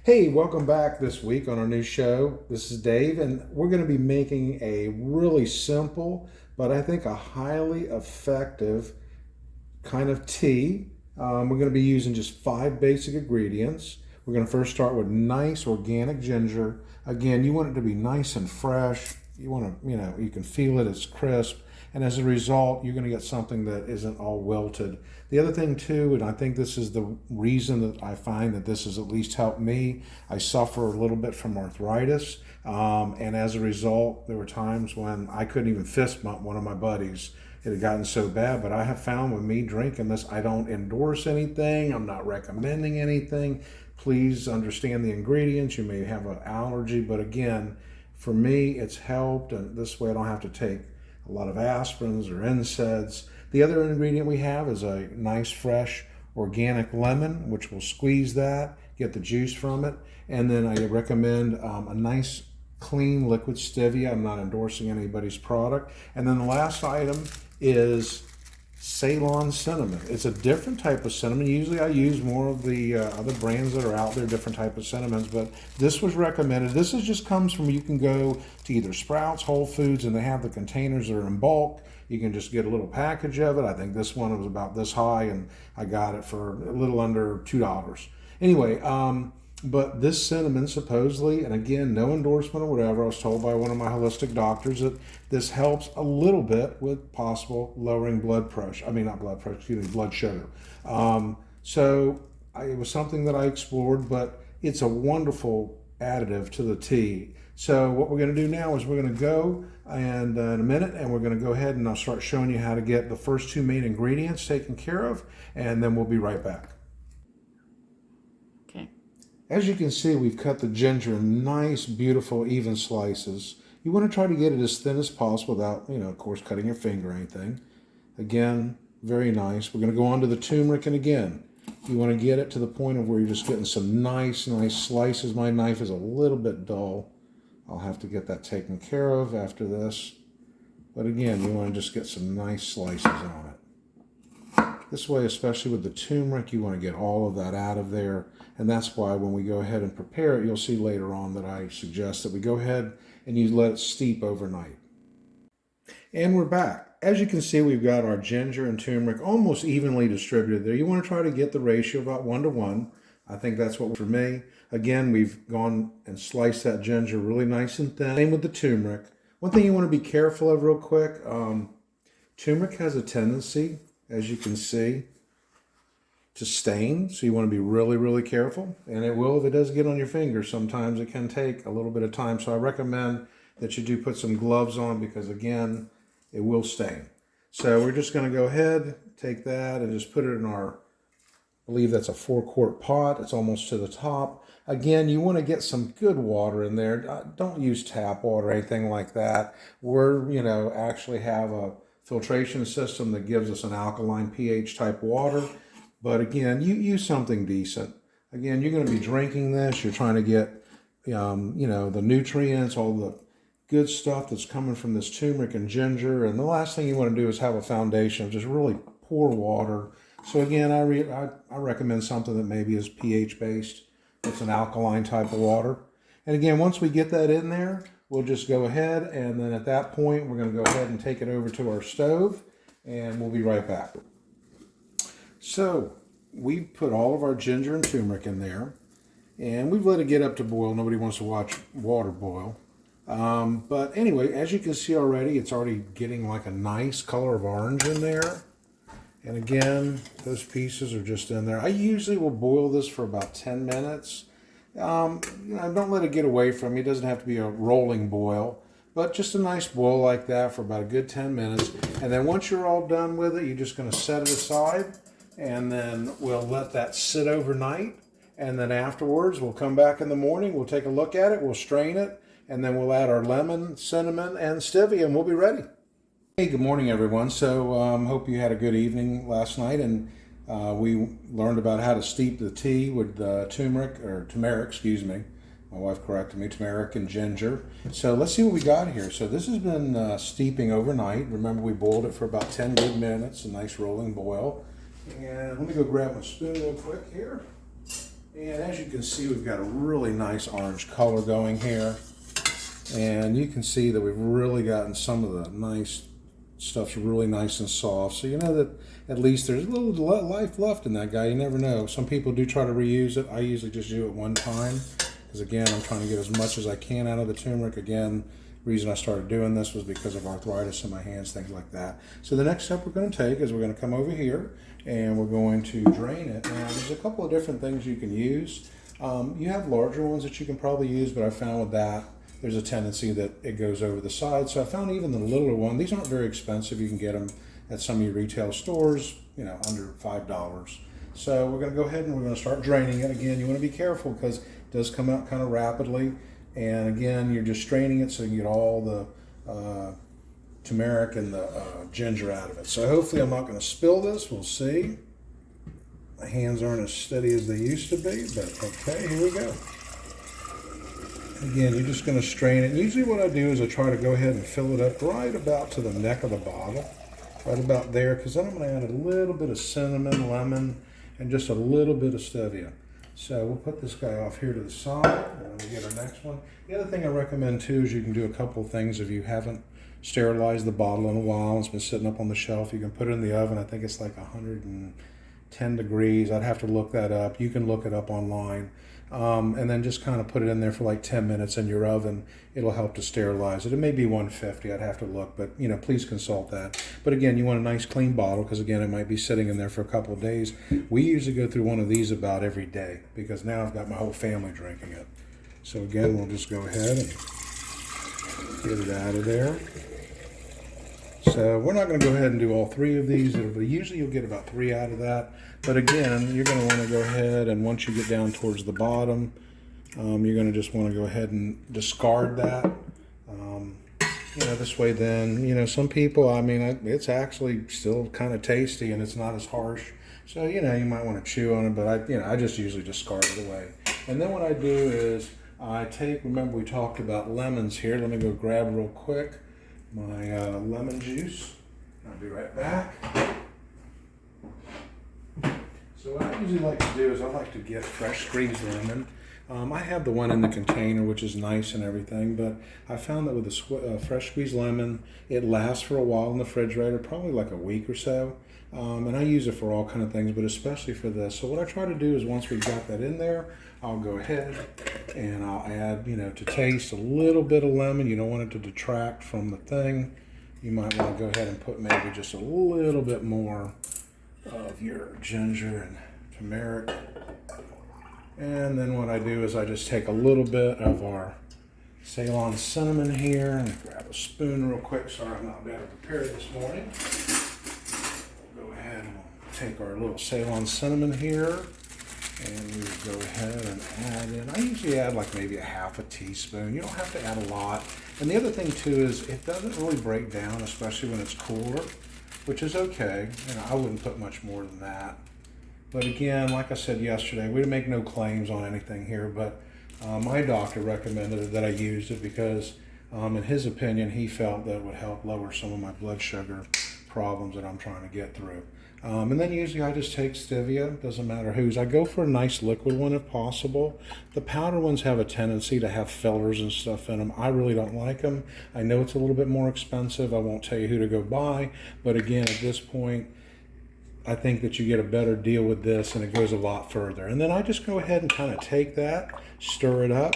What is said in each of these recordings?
Hey, welcome back this week on our new show. This is Dave, and we're going to be making a really simple, but I think a highly effective kind of tea. We're going to be using just 5 basic ingredients. We're going to first start with nice organic ginger. Again, you want it to be nice and fresh. You want to, you can feel it, it's crisp. And as a result, you're going to get something that isn't all wilted. The other thing too, and I think this is the reason that I find that this has at least helped me, I suffer a little bit from arthritis. And as a result, there were times when I couldn't even fist bump one of my buddies. It had gotten so bad, but I have found with me drinking this, I don't endorse anything. I'm not recommending anything. Please understand the ingredients. You may have an allergy, but again, for me, it's helped, and this way I don't have to take a lot of aspirins or NSAIDs. The other ingredient we have is a nice, fresh, organic lemon, which will squeeze that, get the juice from it, and then I recommend a nice, clean liquid stevia. I'm not endorsing anybody's product. And then the last item is Ceylon cinnamon. It's a different type of cinnamon. Usually I use more of the other brands that are out there, different type of cinnamons, but this was recommended. This is just comes from, you can go to either Sprouts, Whole Foods, and they have the containers that are in bulk. You can just get a little package of it. I think this one was about this high, and I got it for a little under $2. Anyway, but this cinnamon supposedly, and again, no endorsement or whatever, I was told by one of my holistic doctors that this helps a little bit with possible lowering blood pressure. I mean, not blood pressure, excuse me, blood sugar. It was something that I explored, but it's a wonderful additive to the tea. So what we're going to do now is we're going to go and in a minute, and we're going to go ahead and I'll start showing you how to get the first 2 main ingredients taken care of, and then we'll be right back. As you can see, we've cut the ginger in nice, beautiful, even slices. You want to try to get it as thin as possible without, of course, cutting your finger or anything. Again, very nice. We're going to go on to the turmeric, and again, you want to get it to the point of where you're just getting some nice slices. My knife is a little bit dull. I'll have to get that taken care of after this. But again, you want to just get some nice slices on it. This way, especially with the turmeric, you want to get all of that out of there. And that's why when we go ahead and prepare it, you'll see later on that I suggest that we go ahead and you let it steep overnight. And we're back. As you can see, we've got our ginger and turmeric almost evenly distributed there. You want to try to get the ratio about 1 to 1. I think that's what for me. Again, we've gone and sliced that ginger really nice and thin. Same with the turmeric. One thing you want to be careful of real quick, turmeric has a tendency, as you can see, to stain, so you want to be really careful, and it will if it does get on your fingers. Sometimes it can take a little bit of time, so I recommend that you do put some gloves on, because again, it will stain. So we're just going to go ahead, take that, and just put it in our, I believe that's a 4-quart pot. It's almost to the top. Again, you want to get some good water in there. Don't use tap water or anything like that. We're, actually have a filtration system that gives us an alkaline pH type water. But again, you use something decent. Again, you're going to be drinking this. You're trying to get, the nutrients, all the good stuff that's coming from this turmeric and ginger. And the last thing you want to do is have a foundation of just really poor water. So again, I recommend something that maybe is pH based. It's an alkaline type of water. And again, once we get that in there, we'll just go ahead, and then at that point, we're going to go ahead and take it over to our stove, and we'll be right back. So we put all of our ginger and turmeric in there, and we've let it get up to boil. Nobody wants to watch water boil. But anyway, as you can see already, it's already getting like a nice color of orange in there. And again, those pieces are just in there. I usually will boil this for about 10 minutes. Don't let it get away from you. It doesn't have to be a rolling boil, but just a nice boil like that for about a good 10 minutes. And then once you're all done with it, you're just going to set it aside, and then we'll let that sit overnight. And then afterwards, we'll come back in the morning, we'll take a look at it, we'll strain it, and then we'll add our lemon, cinnamon, and stevia, and we'll be ready. Hey, good morning, everyone. So hope you had a good evening last night, and we learned about how to steep the tea with turmeric, excuse me. My wife corrected me, turmeric and ginger. So let's see what we got here. So this has been steeping overnight. Remember, we boiled it for about 10 good minutes, a nice rolling boil. And let me go grab my spoon real quick here. And as you can see, we've got a really nice orange color going here. And you can see that we've really gotten some of the nice stuff's really nice and soft. So you know that at least there's a little life left in that guy. You never know. Some people do try to reuse it. I usually just do it one time because, again, I'm trying to get as much as I can out of the turmeric. Again, the reason I started doing this was because of arthritis in my hands, things like that. So the next step we're going to take is we're going to come over here and we're going to drain it. Now, there's a couple of different things you can use. You have larger ones that you can probably use, but I found with that, there's a tendency that it goes over the side. So I found even the littler one, these aren't very expensive. You can get them at some of your retail stores, you know, under $5. So we're going to go ahead and we're going to start draining it. Again, you want to be careful because it does come out kind of rapidly. And again, you're just straining it so you can get all the turmeric and the ginger out of it. So hopefully I'm not going to spill this. We'll see. My hands aren't as steady as they used to be, but okay, here we go. Again, you're just going to strain it. Usually what I do is I try to go ahead and fill it up right about to the neck of the bottle, right about there, because then I'm going to add a little bit of cinnamon, lemon, and just a little bit of stevia. So we'll put this guy off here to the side, and then we'll get our next one. The other thing I recommend too is you can do a couple of things if you haven't sterilized the bottle in a while. It's been sitting up on the shelf. You can put it in the oven. I think it's like 110 degrees. I'd have to look that up. You can look it up online. And then just kind of put it in there for like 10 minutes in your oven. It'll help to sterilize it. It may be 150, I'd have to look, but you know, please consult that. But again, you want a nice clean bottle because again, it might be sitting in there for a couple of days. We usually go through one of these about every day because now I've got my whole family drinking it. So again, we'll just go ahead and get it out of there. So we're not going to go ahead and do all three of these. Usually you'll get about 3 out of that. But again, you're going to want to go ahead and once you get down towards the bottom, you're going to just want to go ahead and discard that. You know, this way then, you know, some people, I mean, it's actually still kind of tasty and it's not as harsh. So, you know, you might want to chew on it, but I just usually discard it away. And then what I do is I take, remember we talked about lemons here. Let me go grab real quick my lemon juice. I'll be right back. So what I usually like to do is I like to get fresh squeezed lemon. I have the one in the container, which is nice and everything, but I found that with a fresh squeezed lemon, it lasts for a while in the refrigerator, probably like a week or so. And I use it for all kind of things, but especially for this. So what I try to do is once we've got that in there, I'll go ahead and I'll add, you know, to taste a little bit of lemon. You don't want it to detract from the thing. You might want to go ahead and put maybe just a little bit more of your ginger and turmeric. And then what I do is I just take a little bit of our Ceylon cinnamon here and grab a spoon real quick. Sorry, I'm not better prepared this morning. We'll go ahead and we'll take our little Ceylon cinnamon here and we go ahead and add in. I usually add like maybe a half a teaspoon. You don't have to add a lot. And the other thing too is it doesn't really break down, especially when it's cooler, which is okay. You know, I wouldn't put much more than that. But again, like I said yesterday, we make no claims on anything here, but my doctor recommended that I used it because in his opinion, he felt that it would help lower some of my blood sugar problems that I'm trying to get through. And then usually I just take stevia, doesn't matter whose. I go for a nice liquid one if possible. The powder ones have a tendency to have fillers and stuff in them. I really don't like them. I know it's a little bit more expensive. I won't tell you who to go buy, but again, at this point, I think that you get a better deal with this and it goes a lot further. And then I just go ahead and kind of take that, stir it up.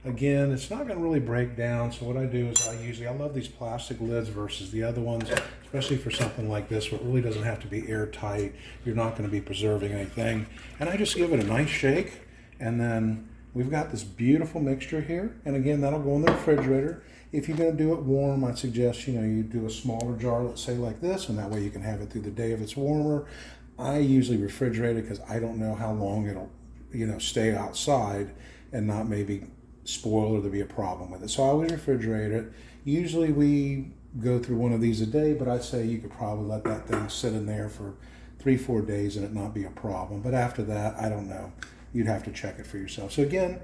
Again, it's not going to really break down. So what I do is I love these plastic lids versus the other ones, especially for something like this where it really doesn't have to be airtight. You're not going to be preserving anything. And I just give it a nice shake. And then we've got this beautiful mixture here. And again, that'll go in the refrigerator. If you're going to do it warm, I'd suggest, you know, you do a smaller jar, let's say like this, and that way you can have it through the day if it's warmer. I usually refrigerate it because I don't know how long it'll, you know, stay outside and not maybe spoil or there'll be a problem with it. So I always refrigerate it. Usually we go through one of these a day, but I'd say you could probably let that thing sit in there for 3-4 days and it not be a problem. But after that, I don't know. You'd have to check it for yourself. So again,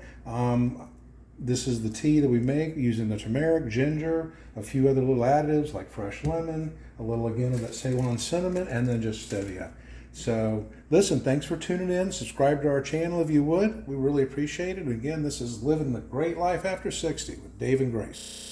this is the tea that we make using the turmeric, ginger, a few other little additives like fresh lemon, a little again of that Ceylon cinnamon, and then just stevia. So, listen, thanks for tuning in. Subscribe to our channel if you would. We really appreciate it. Again, this is Living the Great Life After 60 with Dave and Grace.